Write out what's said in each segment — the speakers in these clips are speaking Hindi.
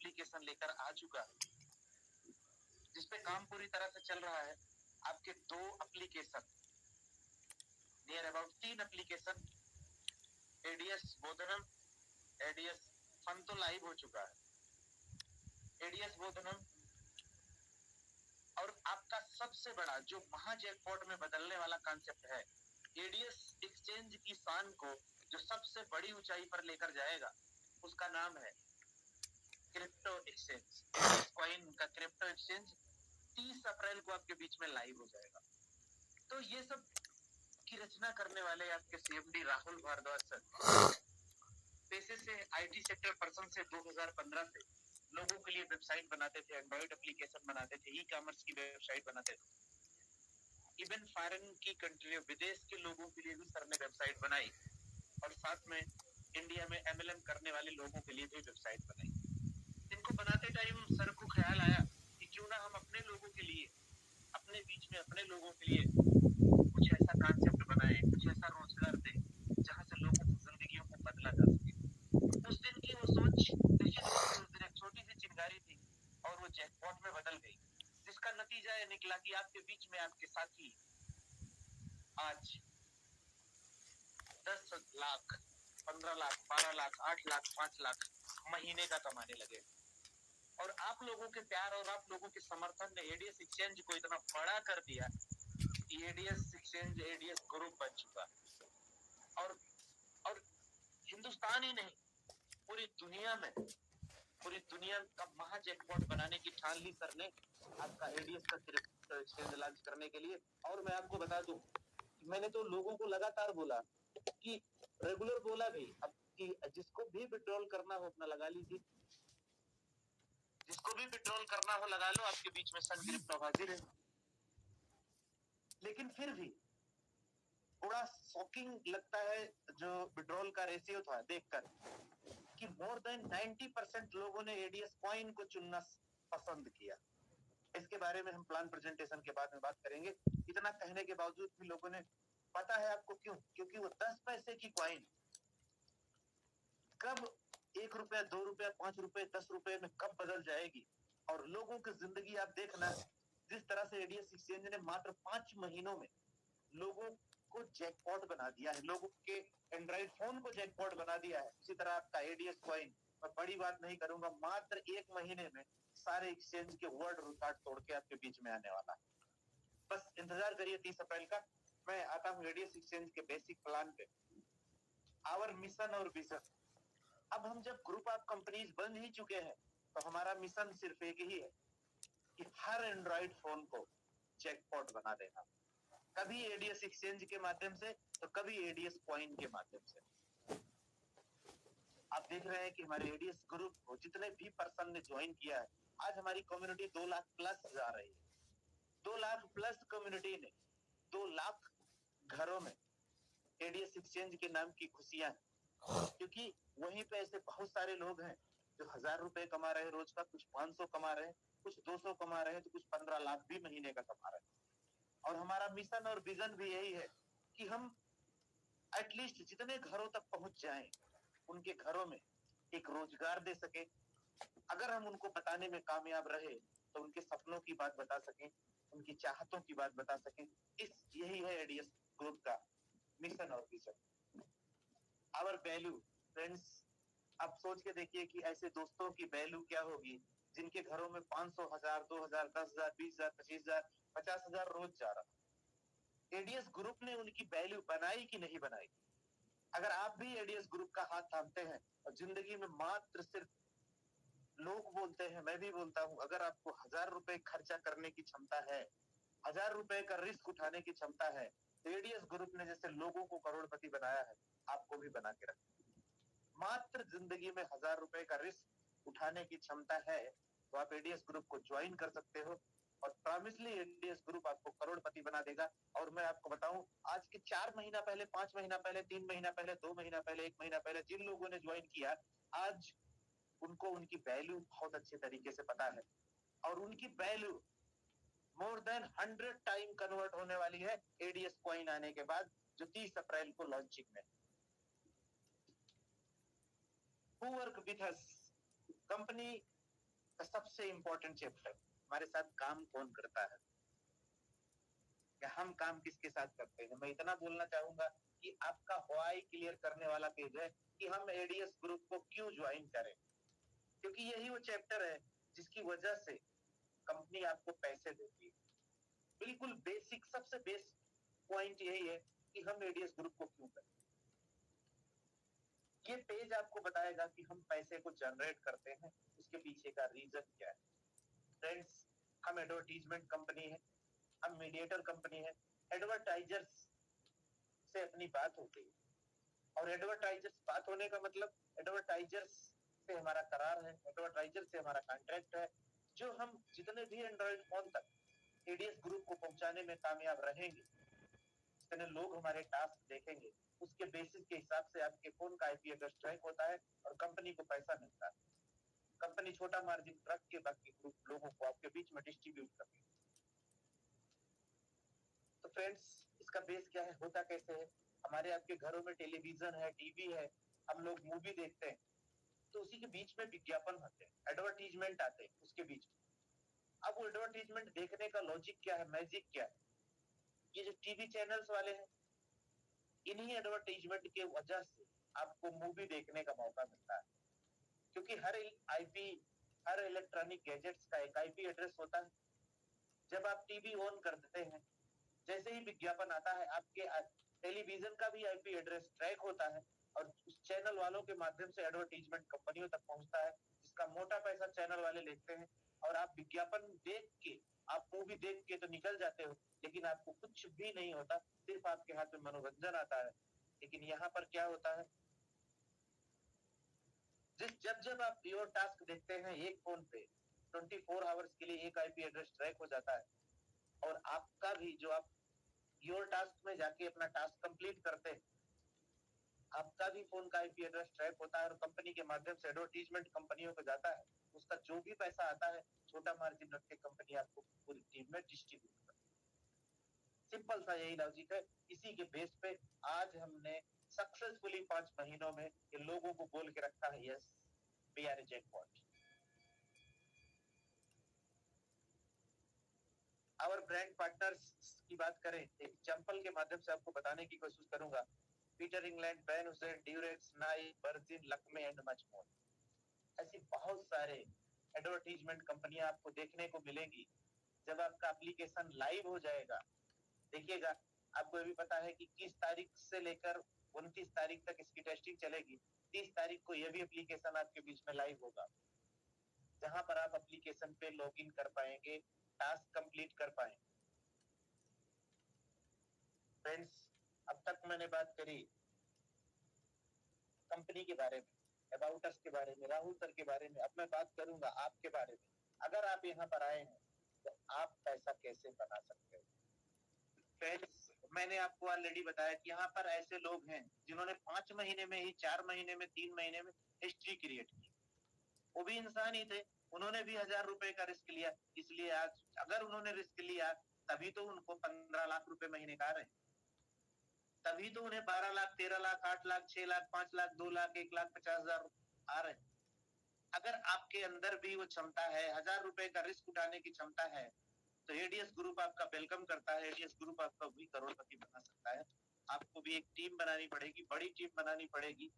एप्लीकेशन लेकर आ चुका है, जिसपे काम पूरी तरह से चल रहा है। आपके 2 application, near about 3 application, ADS बोधनम, एडीएस फन तो लाइव हो चुका है। एडीएस बोधनम और आपका सबसे बड़ा जो महा जैकपॉट में बदलने वाला कॉन्सेप्ट है, एडीएस एक्सचेंज की शान को जो सबसे बड़ी ऊंचाई पर लेकर जाएगा, उसका नाम है क्रिप्टो एक्सचेंज। एडीएस कॉइन का क्रिप्टो एक्सचेंज 30 अप्रैल को आपके बीच में लाइव हो जाएगा। तो ये सब की रचना करने वाले आपके सीएमडी राहुल भारद्वाज सर पेशे से आईटी सेक्टर पर्सन से 2015 से लोगों के लिए वेबसाइट बनाते थे, एंड्रॉइड एप्लीकेशन बनाते थे, ई कॉमर्स की वेबसाइट बनाते थे। इवन फॉरेन की कंट्री, विदेश के लोगों के लिए भी सर ने वेबसाइट बनाई और साथ में इंडिया में एमएलएम करने वाले लोगों के लिए भी वेबसाइट बनाई। इनको बनाते टाइम सर को ख्याल आया कि क्यों ना हम अपने लोगों के लिए, अपने बीच में अपने लोगों के लिए कुछ ऐसा कॉन्सेप्ट बनाए, कुछ ऐसा रोजगार दे जहां से लोगों की जिंदगियों को बदला जा सके। उस दिन की वो सोच निश्चित रूप से उस दिन एक छोटी सी चिंगारी थी और वो जैकपॉट में बदल गई, जिसका नतीजा ये निकला कि आपके बीच में आपके साथी आज 10 लाख, 15 लाख, 12 लाख, 8 लाख, 5 लाख महीने का कमाने लगे। और आप लोगों के प्यार और आप लोगों के समर्थन ने एडीएस एक्सचेंज को इतना बड़ा कर दिया कि एडीएस एक्सचेंज एडीएस ग्रुप बन चुका। और हिंदुस्तान ही नहीं, पूरी दुनिया का महा जैकपॉट बनाने की ठान ली सर ने आपका एडीएस का क्रिप्टो एक्सचेंज लॉन्च करने के लिए। और मैं आपको बता दूं, मैंने तो लोगों को लगातार बोला कि रेगुलर बोला भी, अब कि जिसको भी विड्रॉल करना हो अपना लगा लीजिए, जिसको भी विड्रॉल करना हो लगा लो, आपके बीच में सन क्रिप्टो हाजिर है। लेकिन फिर भी बड़ा शॉकिंग लगता है जो विड्रॉल का रेशियो था देखकर कि मोर देन 90% लोगों ने एडीएस कॉइन को चुनना पसंद किया। इसके बारे में हम प्लान प्रेजेंटेशन के बाद में बात करेंगे। इतना कहने के बावजूद भी लोगों ने, पता है आपको क्यों? क्योंकि वो 10 पैसे की कॉइन कब 1 रुपया, 2 रुपया, 5 रुपए, 10 रुपए में कब बदल जाएगी। और लोगों की जिंदगी आप देखना, जिस तरह से एडीएस एक्सचेंज ने मात्र 5 महीनों में लोगों को जैकपॉट बना दिया है, लोगों के एंड्रॉइड फोन को जैकपॉट बना दिया है। इसी तरह आपका एडीएस कॉइन, मैं बड़ी बात नहीं करूंगा, मात्र 1 महीने में सारे एक्सचेंज के वर्ल्ड रिकॉर्ड तोड़ के आपके बीच में आने वाला है। बस इंतजार करिए 30 अप्रैल का। मैं आता हूँ एडीएस एक्सचेंज के बेसिक प्लान पे, आवर मिशन और विजन। अब हम जब ग्रुप ऑफ कंपनीज बन ही चुके हैं तो हमारा मिशन सिर्फ एक ही है कि हर एंड्रॉइड फोन को जैकपॉट बना देना, कभी एडीएस एक्सचेंज के माध्यम से तो कभी एडीएस कॉइन के माध्यम से। आप देख रहे हैं कि हमारे एडीएस ग्रुप को जितने भी पर्सन ने ज्वाइन किया है, आज हमारी कम्युनिटी 2 लाख प्लस जा रही है। 2 लाख प्लस कम्युनिटी ने 2 लाख घरों में एडीएस एक्सचेंज के नाम की खुशियां हैं, क्योंकि वहीं पे ऐसे बहुत सारे लोग हैं जो 1000 रुपए कमा रहे हैं रोज का, कुछ 500 कमा रहे हैं, कुछ 200 कमा रहे हैं, तो कुछ 15 लाख भी महीने का कमा रहे हैं। और हमारा मिशन और विजन भी यही है कि हम एटलीस्ट जितने घरों तक पहुंच जाएं, उनके घरों में एक रोजगार दे सके। अगर हम उनको बताने में कामयाब रहे तो उनके सपनों की बात बता सकें, उनकी चाहतों की बात बता सकें। यही है एडीएस ग्रुप का मिशन और विजन। आवर वैल्यू फ्रेंड्स, आप सोच के देखिए कि ऐसे दोस्तों की वैल्यू क्या होगी जिनके घरों में 500, 1000, 2000, 10,000, 20,000, 25,000, 50,000 रोज जा रहा। एडीएस ग्रुप ने उनकी वैल्यू बनाई कि नहीं बनाई? अगर आप भी एडीएस ग्रुप का हाथ थामते हैं और जिंदगी में मात्र सिर्फ, लोग बोलते हैं, मैं भी बोलता हूं, अगर आपको 1000 रुपए खर्चा करने की क्षमता है, 1000 रुपए का रिस्क उठाने की क्षमता है, तो एडीएस ग्रुप ने जैसे लोगों को करोड़पति बनाया है, आपको भी बना के रखा। मात्र जिंदगी में 1000 रुपए का रिस्क उठाने की क्षमता है तो आप एडीएस ग्रुप को ज्वाइन कर सकते हो और प्रॉमिसली एडीएस ग्रुप आपको करोड़पति बना देगा। और मैं आपको बताऊं, आज के 4 महीना पहले, 5 महीना पहले, 3 महीना पहले, 2 महीना पहले, 1 महीना पहले जिन लोगों ने ज्वाइन किया, आज उनको उनकी वैल्यू बहुत अच्छे तरीके से पता है और उनकी value more than 100 time convert होने वाली है एडीएस कॉइन आने के बाद, जो 30 अप्रैल को लॉन्चिंग में। Who work with us? Company का सबसे इंपॉर्टेंट चैप्टर, हमारे साथ काम कौन करता है या हम काम किसके साथ करते हैं। मैं इतना बोलना चाहूंगा कि आपका व्हाई क्लियर करने वाला पेज है कि हम एडीएस ग्रुप को क्यों ज्वाइन करें, क्योंकि यही वो चैप्टर है जिसकी वजह से कंपनी आपको पैसे देती है। बिल्कुल बेसिक, सबसे बेसिक पॉइंट यही है कि हम एडीएस ग्रुप को क्यों करें। ये पेज आपको बताएगा कि हम पैसे को जनरेट करते हैं, उसके पीछे का रीजन क्या है। फ्रेंड्स, हम एडवर्टीजमेंट कंपनी है, हम मीडिएटर कंपनी है। एडवर्टाइजर्स से अपनी बात होती है और एडवर्टाइजर्स बात होने का मतलब एडवर्टाइजर्स से हमारा करार है, एडवर्टाइजर से हमारा कॉन्ट्रैक्ट है। जो हम जितने भी एंड्रॉइड फोन तक एडीएस ग्रुप को पहुंचाने में कामयाब रहेंगे, जितने लोग हमारे टास्क देखेंगे, उसके बेसिस के हिसाब से आपके फोन का आईपी एड्रेस ट्रैक होता है और कंपनी को पैसा मिलता है। कंपनी छोटा मार्जिन रख के बाकी ग्रुप लोगों को आपके बीच में डिस्ट्रीब्यूट करती है। तो फ्रेंड्स, इसका बेस क्या है, होता कैसे है। हमारे आपके घरों में टेलीविजन है, टीवी है, हम लोग मूवी देखते हैं, तो उसी के बीच में विज्ञापन आते हैं, एडवर्टीजमेंट आते हैं उसके बीच में। अब वो एडवर्टीजमेंट देखने का लॉजिक क्या है, मैजिक क्या है, ये जो टीवी चैनल्स वाले हैं, इन्हीं एडवर्टीजमेंट के वजह से आपको मूवी देखने का मौका मिलता है। क्योंकि हर इलेक्ट्रॉनिक गैजेट्स का एक आईपी एड्रेस होता है। जब आप टीवी ऑन करते हैं, जैसे ही विज्ञापन आता है, आपके टेलीविजन का भी आईपी एड्रेस ट्रैक होता है और उस चैनल वालों के माध्यम से एडवर्टीजमेंट कंपनियों तक पहुंचता है, जिसका मोटा पैसा चैनल वाले लेते हैं। और आप विज्ञापन देख के, आप मूवी देख के तो निकल जाते हो, लेकिन आपको कुछ भी नहीं होता, सिर्फ आपके हाथ में मनोरंजन आता है। लेकिन यहाँ पर क्या होता है, जब आप योर टास्क देखते हैं एक फोन पे, 24 आवर्स के लिए एक आईपी एड्रेस ट्रैक हो जाता है और आपका भी जो आप योर टास्क में जाके अपना टास्क कंप्लीट करते हैं, आपका भी फोन का आईपी एड्रेस ट्रैक होता है और कंपनी के माध्यम से एडवर्टीजमेंट कंपनियों को जाता है। उसका जो भी पैसा आता है, छोटा मार्जिन रख के कंपनी आपको पूरी टीम में डिस्ट्रीब्यूट करती है। सिंपल सा यही लॉजिक है। इसी के बेस पे आज हमने सक्सेसफुली 5 महीनों में ये लोगों को बोल के रखा है, yes we are a jackpot. और ब्रांड पार्टनर्स की बात करें, एक एग्जांपल के माध्यम से आपको बताने की कोशिश करूंगा। Peter England, Ben Hussain, Durex, Naik, virgin, Lakme and much more. ऐसी बहुत सारे एडवर्टीजमेंट कंपनियां आपको देखने को मिलेंगी। जब आपका एप्लीकेशन लाइव हो जाएगा, देखिएगा, आपको ये भी पता है कि 21 तारीख से लेकर 29 तारीख तक इसकी टेस्टिंग चलेगी। 30 तारीख को यह भी एप्लीकेशन आपके बीच में लाइव होगा, जहां पर आप एप्लीकेशन पे लॉगिन कर पाएंगे, टास्क कंप्लीट कर पाएंगे। फ्रेंड्स, अब तक मैंने बात करी कंपनी के बारे में, अबाउट अस के बारे में, राहुल सर के बारे में। अब मैं बात करूंगा आपके बारे में। अगर आप यहाँ पर आए हैं तो आप पैसा कैसे बना सकते हो। फ्रेंड्स, मैंने आपको ऑलरेडी बताया कि यहाँ पर ऐसे लोग हैं जिन्होंने 5 महीने में ही, 4 महीने में, 3 महीने में हिस्ट्री क्रिएट की। वो भी इंसान ही थे, उन्होंने भी 1000 रुपए का रिस्क लिया। इसलिए आज अगर उन्होंने रिस्क लिया, तभी तो उनको 15 लाख रुपए महीने का आ रहे हैं, तभी तो उन्हें 12 लाख, 13 लाख, 8 लाख, 6 लाख, 5 लाख, 2 लाख, 1,50,000 आ रहे हैं। अगर आपके अंदर भी वो क्षमता है, 1000 रुपए का रिस्क उठाने की क्षमता है, तो एडीएस ग्रुप आपका वेलकम करता है। एडीएस ग्रुप आपका भी करोड़पति बना सकता है। आपको भी एक टीम बनानी पड़ेगी, बड़ी टीम बनानी पड़ेगी।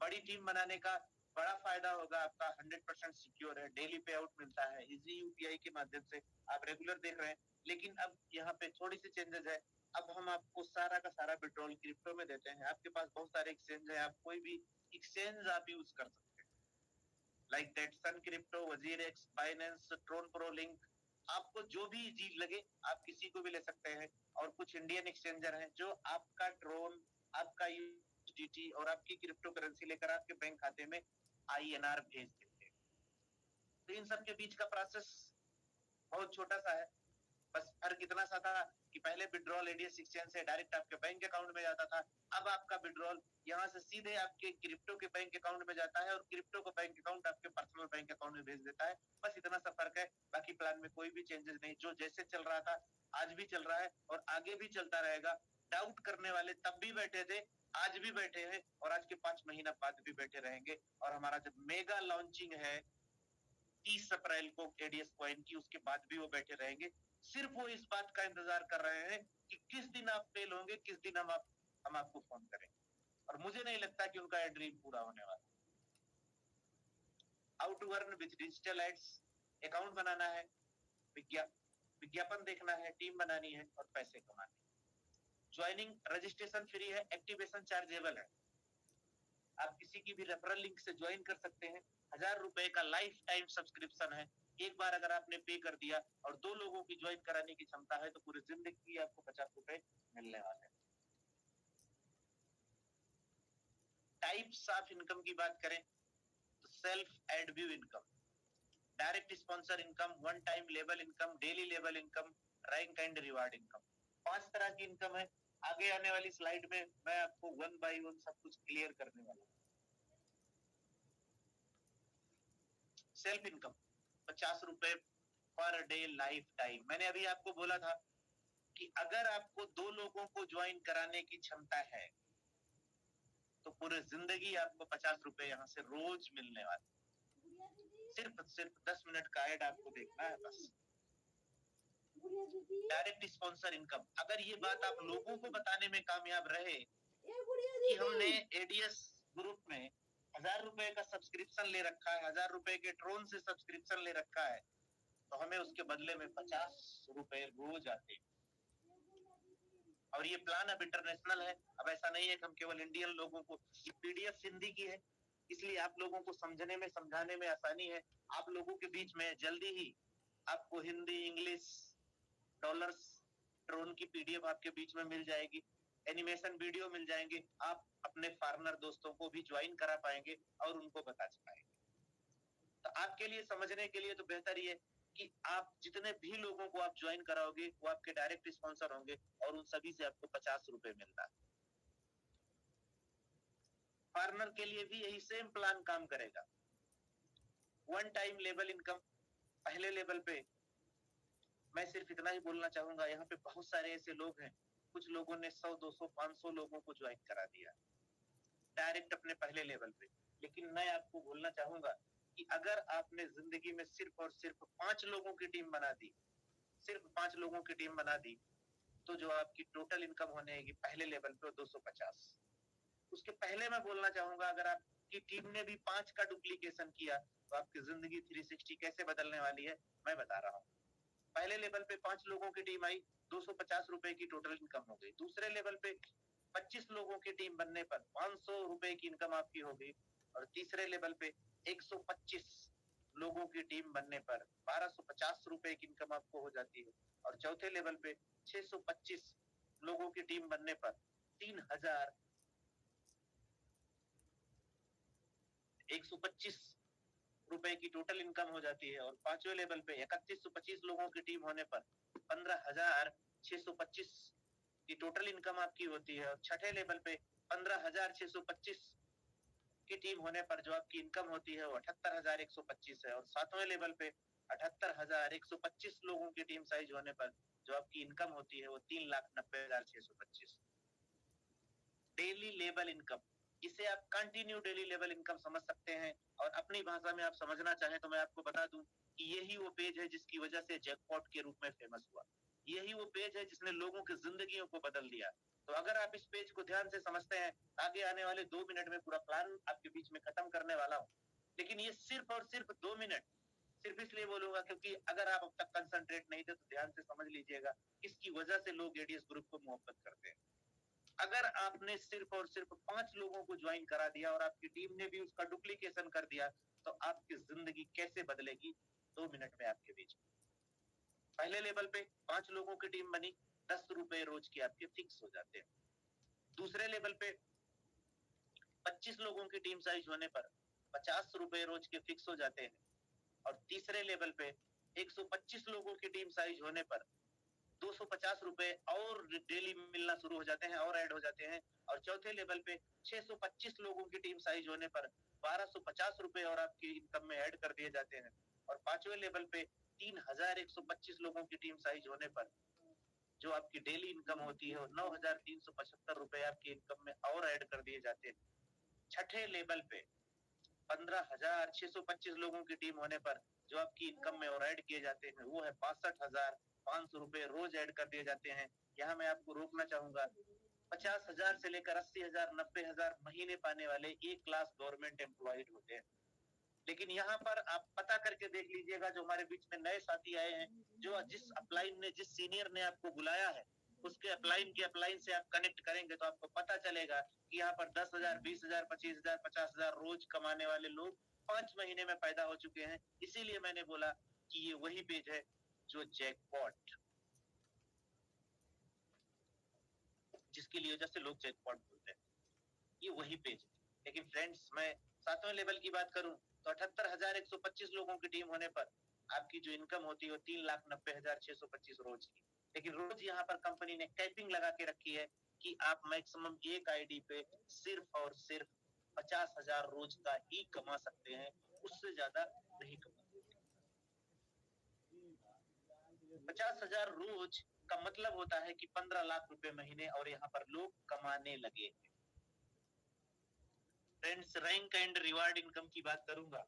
बड़ी टीम बनाने का बड़ा फायदा होगा, आपका 100% सिक्योर है, डेली पे आउट मिलता है, इजी यूपीआई के माध्यम से आप रेगुलर देख रहे हैं। लेकिन अब यहाँ पे थोड़ी सी चेंजेस है। अब हम आपको सारा का सारा विड्रॉल क्रिप्टो में देते हैं। आपके पास बहुत सारे एक्सचेंज है, आप कोई भी एक्सचेंज आप यूज कर सकते हैं, like that Sun crypto, WazirX, Binance, Tron pro link. आपको जो भी इजी लगे आप किसी को भी ले सकते हैं। और कुछ इंडियन एक्सचेंजर हैं जो आपका ट्रोन, आपका यूएसडीटी और आपकी क्रिप्टो करेंसी लेकर आपके बैंक खाते में आईएनआर भेज देते हैं। तो इन सब के बीच का प्रोसेस बहुत छोटा सा है। बस फर्क इतना सा था कि पहले विड्रॉल एडीएस एक्सचेंज से डायरेक्ट आपके बैंक अकाउंट में जाता था। अब आपका विड्रॉल यहाँ से सीधे आपके क्रिप्टो के बैंक अकाउंट में जाता है और क्रिप्टो का बैंक अकाउंट आपके पर्सनल बैंक अकाउंट में भेज देता है। बस इतना सा फर्क है, बाकी प्लान में कोई भी चेंजेस नहीं। जो जैसे चल रहा था आज भी चल रहा है और आगे भी चलता रहेगा। डाउट करने वाले तब भी बैठे थे, आज भी बैठे हैं और आज के 5 महीना बाद भी बैठे रहेंगे। और हमारा जब मेगा लॉन्चिंग है 30 अप्रैल को एडीएस कॉइन की, उसके बाद भी वो बैठे रहेंगे। सिर्फ वो इस बात का इंतजार कर रहे हैं कि किस दिन आप फेल होंगे, किस दिन हम आपको फोन करेंगे। और मुझे नहीं लगता कि उनका ये ड्रीम पूरा होने वाला। How to earn with digital ads, account बनाना है, विज्ञापन देखना है, टीम बनानी है और पैसे कमाने। ज्वाइनिंग रजिस्ट्रेशन फ्री है, एक्टिवेशन चार्जेबल है। आप किसी की भी रेफरल लिंक से ज्वाइन कर सकते हैं। 1000 रुपए का लाइफ टाइम सब्सक्रिप्शन है। एक बार अगर आपने पे कर दिया और 2 लोगों की ज्वाइन कराने की क्षमता है तो पूरी जिंदगी आपको 50 रुपए मिलने वाले हैं। टाइप्स ऑफ इनकम की बात करें तो self add view income, direct sponsor income, one time level income, daily level income, rank and reward income. 5 तरह की इनकम है। आगे आने वाली स्लाइड में मैं आपको वन बाय वन सब कुछ क्लियर करने वाला हूँ। सेल्फ इनकम 50 रुपए पर डे लाइफ टाइम। मैंने अभी आपको बोला था कि अगर आपको 2 लोगों को ज्वाइन कराने की क्षमता है तो पूरे जिंदगी आपको 50 रुपए यहाँ से रोज मिलने वाले। सिर्फ 10 मिनट का ऐड आपको देखना है बस। डायरेक्ट स्पॉन्सर इनकम, अगर ये बात आप लोगों को बताने में कामयाब रहे कि हमने एडीएस ग्रुप में 1000 रुपए का सब्सक्रिप्शन ले रखा है, 1000 रुपए के ट्रोन से सब्सक्रिप्शन ले रखा है, तो हमें उसके बदले में 50 रुपए रोज आते हैं। और ये प्लान अब इंटरनेशनल है। अब ऐसा नहीं है कि हम केवल इंडियन लोगों को, ये पीडीएफ हिंदी की है इसलिए आप लोगों को समझने में समझाने में आसानी है। आप लोगों के बीच में जल्दी ही आपको हिंदी, इंग्लिश, डॉलर्स, ट्रोन की पीडीएफ आपके बीच में मिल जाएगी, एनिमेशन वीडियो मिल जाएंगे। आप अपने फॉरेनर दोस्तों को भी ज्वाइन करा पाएंगे और उनको बता पाएंगे। तो आपके लिए समझने के लिए तो बेहतर ये कि आप जितने भी लोगों को आप ज्वाइन कराओगे वो आपके डायरेक्ट स्पॉन्सर होंगे और उन सभी से आपको 50 रुपए मिलता है। फॉरेनर के लिए भी यही सेम प्लान काम करेगा। वन टाइम लेवल इनकम, पहले लेवल पे मैं सिर्फ इतना ही बोलना चाहूंगा, यहाँ पे बहुत सारे ऐसे लोग हैं, कुछ लोगों ने 100, 200, 500 लोगों को ज्वाइन करा दिया डायरेक्ट अपने पहले लेवल पे। लेकिन मैं आपको बोलना चाहूंगा कि अगर आपने जिंदगी में सिर्फ और सिर्फ 5 लोगों की टीम बना दी, सिर्फ 5 लोगों की टीम बना दी, तो जो आपकी टोटल इनकम होने की पहले लेवल पे 250। उसके पहले मैं बोलना चाहूंगा, अगर आपकी टीम ने भी 5 का डुप्लीकेशन किया तो आपकी जिंदगी 360 कैसे बदलने वाली है मैं बता रहा हूँ। पहले लेवल पे 5 लोगों की टीम आई, 250 रुपए की टोटल इनकम हो गई। दूसरे लेवल पे 25 लोगों की टीम बनने पर 500 रुपए की इनकम आपकी हो गई। और तीसरे लेवल पे 125 लोगों की टीम बनने पर 1250 रुपए की इनकम आपको हो जाती है। और चौथे लेवल पे 625 लोगों की टीम बनने पर 3125 रुपए की टोटल इनकम हो जाती है। और पांचवें लेवल पे 3125 लोगों की टीम होने पर 15,625 की टोटल इनकम आपकी होती है। और छठे लेवल पे 15,625 की टीम होने पर जो आपकी इनकम होती है वो 78,125 है। और सातवें लेवल पे 78,125 लोगों की टीम साइज होने पर जो आपकी इनकम होती है वो 3,90,625। डेली लेवल इनकम, इसे आप कंटिन्यू डेली लेवल इनकम समझ सकते हैं। और अपनी भाषा में आप समझना चाहें तो मैं आपको बता दूं कि यही वो पेज है जिसकी वजह से जैकपॉट के रूप में फेमस हुआ। यही वो पेज है जिसने लोगों की जिंदगियों को बदल दिया। तो अगर आप इस पेज को ध्यान से समझते हैं, आगे आने वाले 2 मिनट में पूरा प्लान आपके बीच में खत्म करने वाला हूँ। लेकिन ये सिर्फ और सिर्फ 2 मिनट सिर्फ इसलिए बोलूंगा क्योंकि अगर आप अब तक कंसंट्रेट नहीं थे तो ध्यान से समझ लीजिएगा किसकी वजह से लोग एडीएस ग्रुप को मोहब्बत करते हैं। अगर आपने सिर्फ और सिर्फ 5 लोगों को ज्वाइन करा दिया और आपकी टीम ने भी उसका डुप्लीकेशन कर दिया तो आपकी जिंदगी कैसे बदलेगी 2 मिनट में आपके बीच में। पहले लेवल पे 5 लोगों की टीम बनी, 10 रुपए रोज के आपके फिक्स हो जाते हैं। दूसरे लेवल पे 25 लोगों की टीम साइज होने पर 50 रुपए रोज के फिक्स हो जाते हैं। और तीसरे लेवल पे 125 लोगों की टीम साइज होने पर 250 रुपए और डेली मिलना शुरू हो जाते हैं और ऐड हो जाते हैं। और चौथे लेवल पे 625 लोगों की टीम साइज होने पर 1250 रुपए और आपकी इनकम में ऐड कर दिए जाते हैं। और पांचवें लेवल पे 3125 लोगों की टीम साइज होने पर जो आपकी डेली इनकम होती है 9,375 रुपए आपकी इनकम में और ऐड कर दिए जाते हैं। छठे लेवल पे 15,625 लोगों की टीम होने पर जो आपकी इनकम में और ऐड किए जाते हैं वो है 62,500 रुपए रोज ऐड कर दिए जाते हैं। यहाँ मैं आपको रोकना चाहूंगा, 50,000 से लेकर 80,000 90,000 महीने पाने वाले 1 लाख गवर्नमेंट एम्प्लॉयड होते हैं। लेकिन यहाँ पर आप पता करके देख लीजिएगा, जो हमारे बीच में नए साथी आए हैं, जो जिस अपलाइन ने, जिस सीनियर ने आपको बुलाया है, उसके अपलाइन से आप कनेक्ट करेंगे तो आपको पता चलेगा कि यहाँ पर 10,000 20,000 25,000 50,000 रोज कमाने वाले लोग 5 महीने में पैदा हो चुके हैं। इसीलिए मैंने बोला कि ये वही पेज है जो जैकपॉट, जिसके लिए जैसे लोग जैकपॉट बोलते हैं, ये वही पेज है। लेकिन फ्रेंड्स, मैं 7वें लेवल की बात करूं तो 78,125 लोगों की टीम होने पर आपकी जो इनकम होती है वो 3,90,625 रोज की। लेकिन रोज यहाँ पर कंपनी ने कैपिंग लगा के रखी है कि आप मैक्सिमम एक आईडी पे सिर्फ और सिर्फ 50,000 रोज का ही कमा सकते हैं, उससे ज्यादा नहीं कमा सकते। 50,000 रोज का मतलब होता है कि 15 लाख रुपए महीने, और यहाँ पर लोग कमाने लगे हैं। Friends, rank and reward income की बात करूंगा।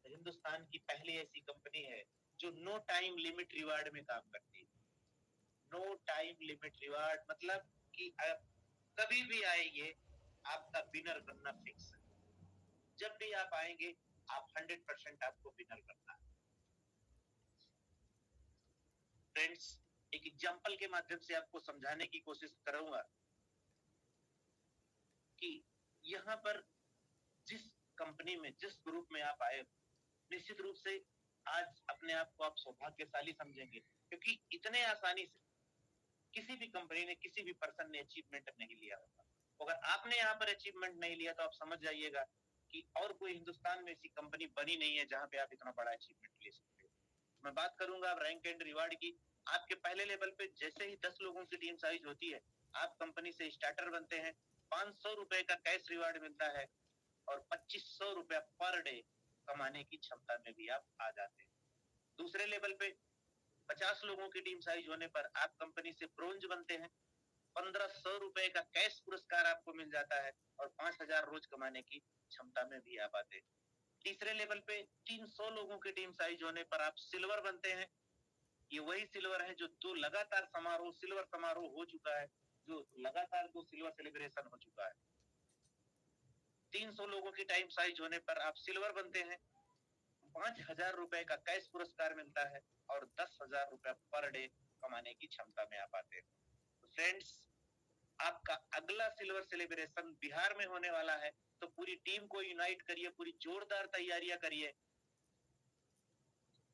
हिंदुस्तान की पहली ऐसी कंपनी है जो नो टाइम लिमिट रिवार्ड में काम करती है। नो टाइम लिमिट रिवार्ड मतलब कि आप कभी भी आएंगे, आपका विनर बनना फिक्स है। जब भी आप आएंगे, आप 100% आपको विनर बनना है। फ्रेंड्स, एक एग्जांपल के माध्यम से आपको समझाने की कोशिश करूंगा कि यहाँ पर जिस कंपनी में, जिस ग्रुप में आप आए, निश्चित रूप से आज अपने आप को आप सौभाग्यशाली समझेंगे, क्योंकि इतने आसानी से किसी भी कंपनी ने, किसी भी पर्सन ने अचीवमेंट नहीं लिया होगा। अगर आपने यहाँ पर अचीवमेंट नहीं लिया तो आप समझ जाइएगा कि और कोई हिंदुस्तान में ऐसी कंपनी बनी नहीं है जहां पे आप इतना बड़ा अचीवमेंट ले सकते हो। मैं बात करूंगा अब रैंक एंड रिवार्ड की। आपके पहले लेवल पे जैसे ही 10 लोगों की टीम साइज होती है, आप कंपनी से स्टार्टर बनते हैं। 500 रुपए का कैश रिवार्ड मिलता है और 2500 रुपया पर डे कमाने की क्षमता में भी आप आ जाते हैं। दूसरे लेवल पे 50 लोगों की टीम साइज होने पर आप कंपनी से ब्रोंज बनते हैं। 1,500 रुपए का कैश पुरस्कार आपको मिल जाता है और 5,000 रोज कमाने की क्षमता में भी आप आते हैं। तीसरे लेवल पे 300 लोगों की टीम साइज होने पर आप सिल्वर बनते हैं। ये वही सिल्वर है जो 2 लगातार समारोह, सिल्वर समारोह हो चुका है, जो लगातार 2 सिल्वर सेलिब्रेशन हो चुका है। 300 लोगों की टाइम साइज होने पर आप सिल्वर बनते हैं। 5,000 रुपए का कैश पुरस्कार मिलता है और 10,000 रुपए पर डे कमाने की क्षमता में आप आते हैं। तो फ्रेंड्स, आपका अगला सिल्वर सेलिब्रेशन बिहार में होने वाला है, तो पूरी टीम को यूनाइट करिए, पूरी जोरदार तैयारियां करिए।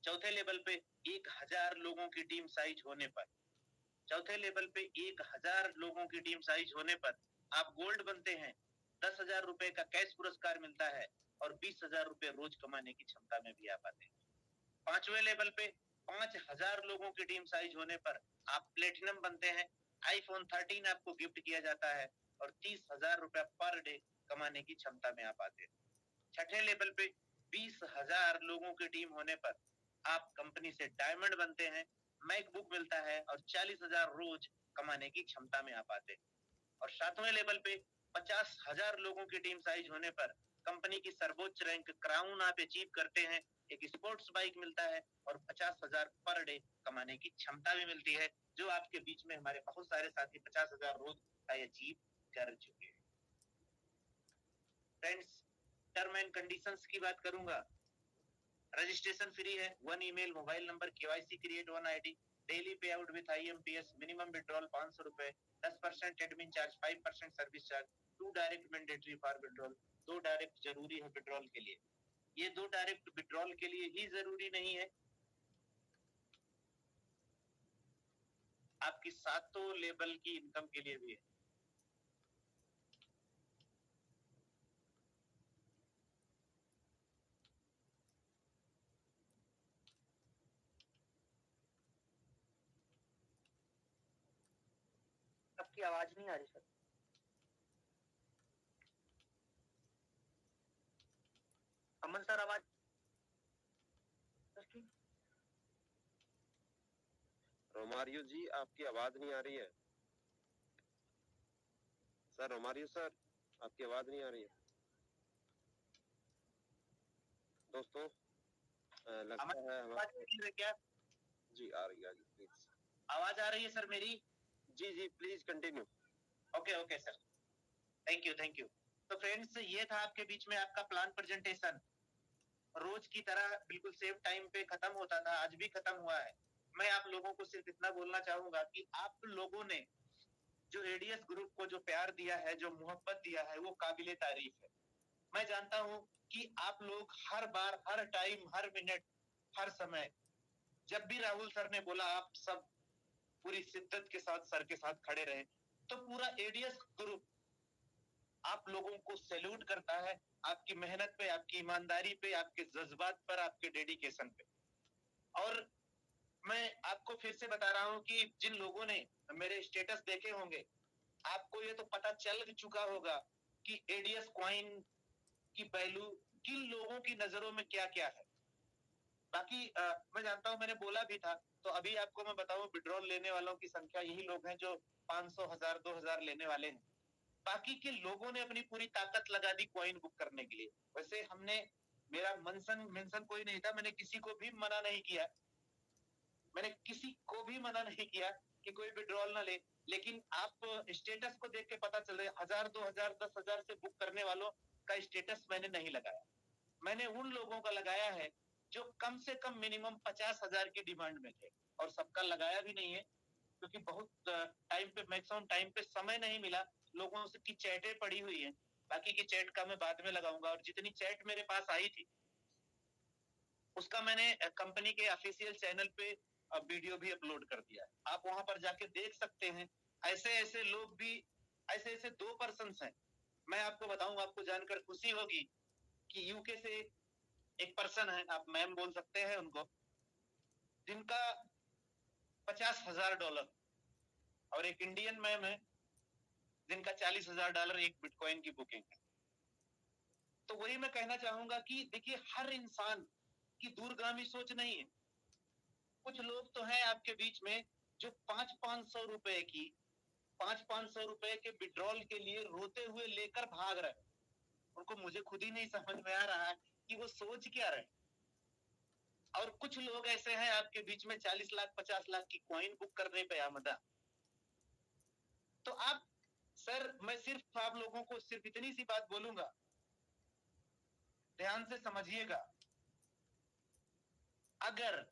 चौथे लेवल पे 1,000 लोगों की टीम साइज होने पर, चौथे लेवल पे 1,000 लोगों की टीम साइज होने पर आप गोल्ड बनते हैं। 10,000 रुपए का कैश पुरस्कार मिलता है और 20,000 रुपए रोज कमाने की क्षमता में भी आप आते हैं। पांचवें लेवल पे 5,000 लोगों की टीम साइज होने पर आप प्लेटिनम बनते हैं। iPhone 13 आपको गिफ्ट किया जाता है और 30,000 रुपया पर डे कमाने की क्षमता में आप आते हैं। छठे लेवल पे 20,000 लोगों की टीम होने पर आप कंपनी से डायमंड बनते हैं, मैकबुक मिलता है और 40,000 रोज कमाने की क्षमता में आप आते हैं। और 7वें लेवल पे 50,000 लोगों की टीम साइज होने पर कंपनी की सर्वोच्च रैंक क्राउन आप अचीव करते हैं, एक स्पोर्ट्स बाइक मिलता है और 50,000 पर डे कमाने की क्षमता भी मिलती है, जो आपके बीच में हमारे बहुत सारे साथी 50,000 रोज का अचीव कर चुके हैं। फ्रेंड्स, टर्म एंड कंडीशंस की बात करूंगा। रजिस्ट्रेशन फ्री है, 1 email, mobile number, KYC create 1 ID, daily payout with IMPS, minimum withdrawal 500 रुपए, 10% admin charge, 5% service charge, 2 direct mandatory for withdrawal. 2 direct जरूरी है विड्रॉल के लिए। ये 2 डायरेक्ट विड्रॉल के लिए ही जरूरी नहीं है, आपकी 7 लेवल की इनकम के लिए भी है। आपकी आवाज नहीं आ रही सर। अमन सर, आवाज रोमारियो जी, आपकी आवाज नहीं आ रही है सर। रोमारियो सर, आपकी आवाज नहीं आ रही है। दोस्तों लगता हमारी है आवाज हमारे clear है क्या? जी आ रही है प्लीज। आवाज आ रही है सर मेरी? जी जी please continue. Okay okay sir, thank you thank you. तो फ्रेंड्स, ये था आपके बीच में आपका प्लान प्रेजेंटेशन। रोज की तरह बिल्कुल सेम टाइम पे खत्म होता था, आज भी खत्म हुआ है। मैं आप लोगों को सिर्फ इतना बोलना चाहूंगा कि आप लोगों ने जो एडीएस ग्रुप को जो प्यार दिया है, जो मोहब्बत दिया है, वो काबिले तारीफ है। मैं जानता हूं कि आप लोग हर बार, हर टाइम, हर मिनट, हर समय, जब भी राहुल सर ने बोला आप सब पूरी शिद्दत के साथ सर के साथ खड़े रहे। तो पूरा एडीएस ग्रुप आप लोगों को सैल्यूट करता है, आपकी मेहनत पे, आपकी ईमानदारी पे, आपके जज्बात पर, आपके डेडिकेशन पे। और मैं आपको फिर से बता रहा हूं कि जिन लोगों ने मेरे स्टेटस देखे होंगे, आपको ये तो पता चल चुका होगा कि एडीएस कॉइन की वैल्यू किन लोगों की नजरों में क्या क्या है। बाकी मैं जानता हूं, मैंने बोला भी था, तो अभी आपको मैं बताऊं, विड्रॉल लेने वालों की संख्या यही लोग हैं जो 500, 1000, 2000 लेने वाले हैं। बाकी के लोगों ने अपनी पूरी ताकत लगा दी कॉइन बुक करने के लिए। वैसे हमने, मेरा मेंशन कोई नहीं था, मैंने किसी को भी मना नहीं किया, मैंने किसी को भी मना नहीं किया कि कोई विड्रॉल ना ले। लेकिन आप स्टेटस को देख के पता चले, 1000, 2000, 10,000 से बुक करने वालों का स्टेटस मैंने नहीं लगाया। मैंने उन लोगों का लगाया है जो कम से कम मिनिमम 50,000 की डिमांड में थे, और सबका लगाया भी नहीं है क्योंकि बहुत टाइम पे, मैक्सिमम टाइम पे समय नहीं मिला। लोगों से की चैटें पड़ी हुई हैं, बाकी की चैट का मैं बाद में लगाऊंगा। और जितनी चैट मेरे पास आई थी उसका मैंने कंपनी के ऑफिशियल चैनल पे वीडियो भी अपलोड कर दिया है, आप वहां पर जाके देख सकते हैं। ऐसे ऐसे लोग भी, ऐसे ऐसे 2 पर्सन हैं। मैं आपको बताऊंगा, आपको जानकर खुशी होगी कि यूके से एक पर्सन है, आप मैम बोल सकते हैं उनको, जिनका $50,000, और एक इंडियन मैम है जिनका $40,000 एक बिटकॉइन की बुकिंग है। तो वही मैं कहना चाहूंगा कि देखिए, हर इंसान की दूरगामी सोच नहीं है। कुछ लोग तो हैं आपके बीच में जो 500-500 रुपए की, 500-500 रुपए के विड्रॉल के लिए रोते हुए लेकर भाग रहे हैं। उनको, मुझे खुद ही नहीं समझ में आ रहा है कि वो सोच क्या रहे। और कुछ लोग ऐसे हैं आपके बीच में 40 लाख 50 लाख की कॉइन बुक करने पे आमदा। तो आप, सर मैं सिर्फ आप लोगों को सिर्फ इतनी सी बात बोलूंगा, ध्यान से समझिएगा। अगर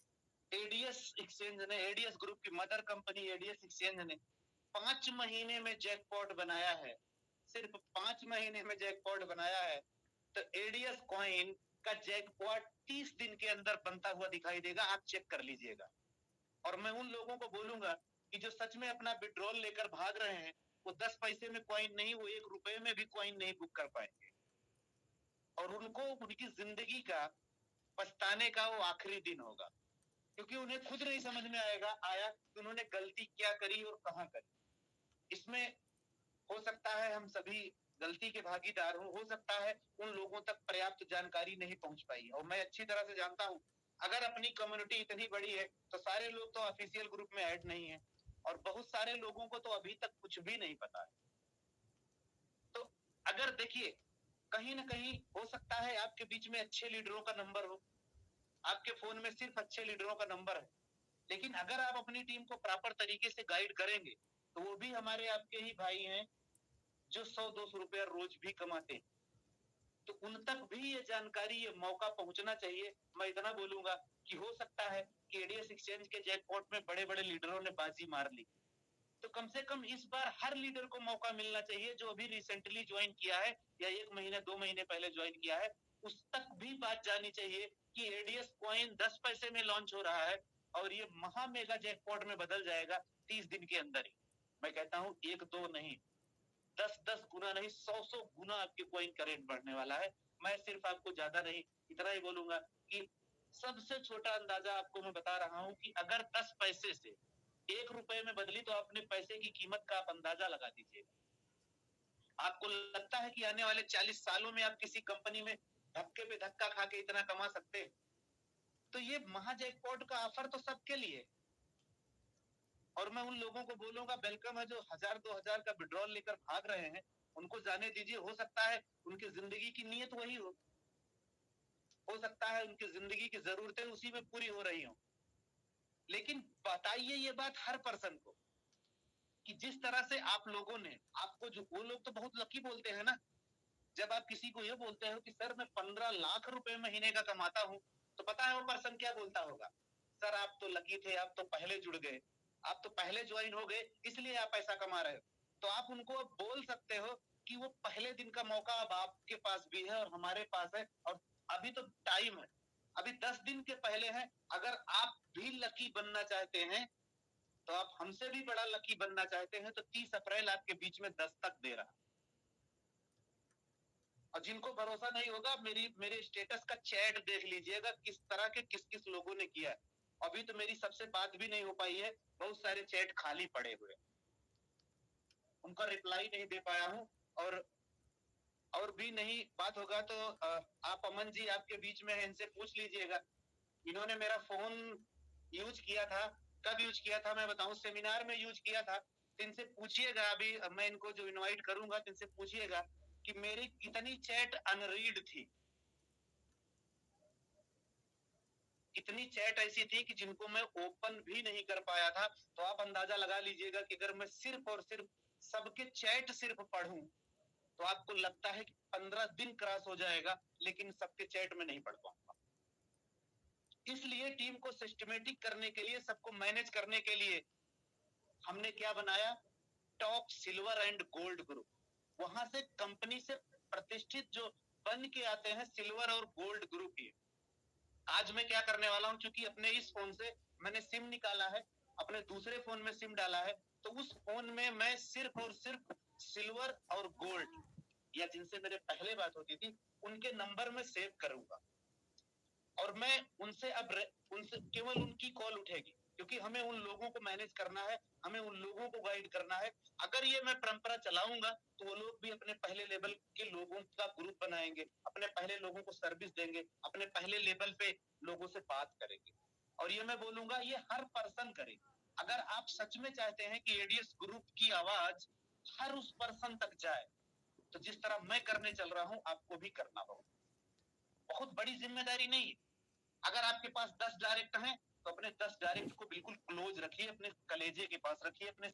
एडीएस एक्सचेंज ने, एडीएस ग्रुप की मदर कंपनी एडीएस एक्सचेंज ने 5 महीने में जैकपॉट बनाया है, सिर्फ 5 महीने में जैकपॉट बनाया है, तो एडीएस कॉइन का जैकपॉट 30 दिन के अंदर बनता हुआ दिखाई देगा। आप चेक कर लीजिएगा। और मैं उन लोगों को बोलूंगा कि जो सच में अपना विड्रॉल लेकर भाग रहे हैं, वो 10 पैसे में कॉइन नहीं, वो 1 रुपए में भी कॉइन नहीं बुक कर पाएंगे। और उनको उनकी जिंदगी का पछताने का वो आखिरी दिन होगा, क्योंकि उन्हें खुद नहीं समझ में आया कि उन्होंने गलती क्या करी और कहां करी। इसमें हो सकता है हम सभी गलती के भागीदार हो सकता है उन लोगों तक पर्याप्त जानकारी नहीं पहुंच पाई। और मैं अच्छी तरह से जानता हूं, अगर अपनी कम्युनिटी इतनी बड़ी है तो सारे लोग तो ऑफिशियल ग्रुप में ऐड नहीं है, और बहुत सारे लोगों को तो अभी तक कुछ भी नहीं पता है। तो अगर देखिए, कहीं ना कहीं हो सकता है आपके बीच में अच्छे लीडरों का नंबर हो, आपके फोन में सिर्फ अच्छे लीडरों का नंबर है, लेकिन अगर आप अपनी टीम को प्रॉपर तरीके से गाइड करेंगे तो वो भी हमारे आपके ही भाई हैं जो 100-200 रुपया रोज भी कमाते हैं। तो उन तक भी ये जानकारी, ये मौका पहुंचना चाहिए। मैं इतना बोलूंगा कि हो सकता है कि एडीएस एक्सचेंज के जैकपॉट में बड़े बड़े लीडरों ने बाजी मार ली, तो कम से कम इस बार हर लीडर को मौका मिलना चाहिए जो अभी रिसेंटली ज्वाइन किया है या 1 महीने 2 महीने पहले ज्वाइन किया है, उस तक भी बात जानी चाहिए कि एडीएस कॉइन 10 पैसे में लॉन्च हो रहा है और ये महा मेगा जैकपॉट में बदल जाएगा 30 दिन के अंदर ही। मैं कहता हूं 1-2 नहीं, 10-10 गुना नहीं, 100-100 गुना आपके कॉइन का रेट बढ़ने वाला है। मैं सिर्फ आपको ज्यादा नहीं, इतना ही बोलूंगा कि सबसे छोटा अंदाजा आपको मैं बता रहा हूं कि अगर 10 पैसे से 1 रुपए में बदली तो अपने पैसे की कीमत का आप अंदाजा लगा दीजिएगा। आपको लगता है कि आने वाले 40 सालों में आप किसी कंपनी में धक्के पे धक्का खा के इतना कमा सकते हैं? तो ये महा जैकपॉट का ऑफर तो सबके लिए। और मैं उन लोगों को बोलूंगा, वेलकम है जो 1000-2000 का विड्रॉल लेकर भाग रहे हैं, उनको जाने दीजिए। हो सकता है उनकी जिंदगी की नीयत वही हो, हो सकता है उनकी जिंदगी की जरूरतें उसी में पूरी हो रही हों, लेकिन बताइए ये बात हर पर्सन को कि जिस तरह से आप लोगों ने आपको, जो वो लोग तो बहुत लकी बोलते हैं ना, जब आप किसी को ये बोलते हो कि सर मैं 15 लाख रुपए महीने का कमाता हूं, तो पता है वो पर्सन क्या बोलता होगा? सर आप तो लकी थे, आप तो पहले जुड़ गए, आप तो पहले ज्वाइन हो गए, इसलिए आप पैसा कमा रहे हो। तो आप उनको अब बोल सकते हो कि वो पहले दिन का मौका अब आपके पास भी है और हमारे पास है, और अभी तो टाइम है, अभी 10 दिन के पहले है। अगर आप भी लकी बनना चाहते हैं, तो आप हमसे भी बड़ा लकी बनना चाहते हैं, तो 30 अप्रैल आपके बीच में दस्तक दे रहा। और जिनको भरोसा नहीं होगा, मेरे स्टेटस का चैट देख लीजिएगा, किस तरह के किस किस लोगों ने किया है। अभी तो मेरी सबसे बात भी नहीं हो पाई है, बहुत सारे चैट खाली पड़े हुए, उनका रिप्लाई नहीं दे पाया हूं। और भी नहीं बात होगा तो आप अमन जी आपके बीच में है, इनसे पूछ लीजिएगा। इन्होंने मेरा फोन यूज किया था, कब यूज किया था मैं बताऊं, सेमिनार में यूज किया था। तो इनसे पूछिएगा, अभी मैं इनको जो इनवाइट करूंगा तो इनसे पूछिएगा कि मेरी कितनी चैट अनरीड थी, कितनी चैट ऐसी थी कि जिनको मैं ओपन भी नहीं कर पाया था। तो आप अंदाजा लगा लीजिएगा कि अगर मैं सिर्फ और सिर्फ सबके चैट सिर्फ पढ़ूं, तो आपको लगता है कि 15 दिन क्रॉस हो जाएगा, लेकिन सबके चैट में नहीं पढ़ पाऊंगा। इसलिए टीम को सिस्टमेटिक करने के लिए, सबको मैनेज करने के लिए हमने क्या बनाया, top silver and gold group. वहां से कंपनी से प्रतिष्ठित जो बन के आते हैं सिल्वर और गोल्ड ग्रुप ही। आज मैं क्या करने वाला हूं, क्योंकि अपने इस फोन से मैंने सिम निकाला है, अपने दूसरे फोन में सिम डाला है, तो उस फोन में मैं सिर्फ और सिर्फ सिल्वर और गोल्ड, या जिनसे मेरे पहले बात होती थी, उनके नंबर में सेव करूंगा। और मैं उनसे केवल उनकी कॉल उठेगी, क्योंकि हमें उन लोगों को मैनेज करना है, हमें उन लोगों को गाइड करना है। अगर ये मैं परंपरा चलाऊंगा, तो वो लोग भी अपने पहले लेवल के लोगों का ग्रुप बनाएंगे, अपने पहले लोगों को सर्विस देंगे, अपने पहले लेवल पे लोगों से बात करेंगे। और ये मैं बोलूंगा, ये हर पर्सन करे। अगर आप सच में चाहते हैं कि एडीएस ग्रुप की आवाज हर उस पर्सन तक जाए, तो जिस तरह मैं करने चल रहा हूं, आपको भी करना होगा। बहुत बड़ी जिम्मेदारी नहीं है। अगर आपके पास 10 डायरेक्ट हैं, तो अपने 10 डायरेक्ट को बिल्कुल क्लोज रखिए, अपने कलेजे के पास रखिए, अपने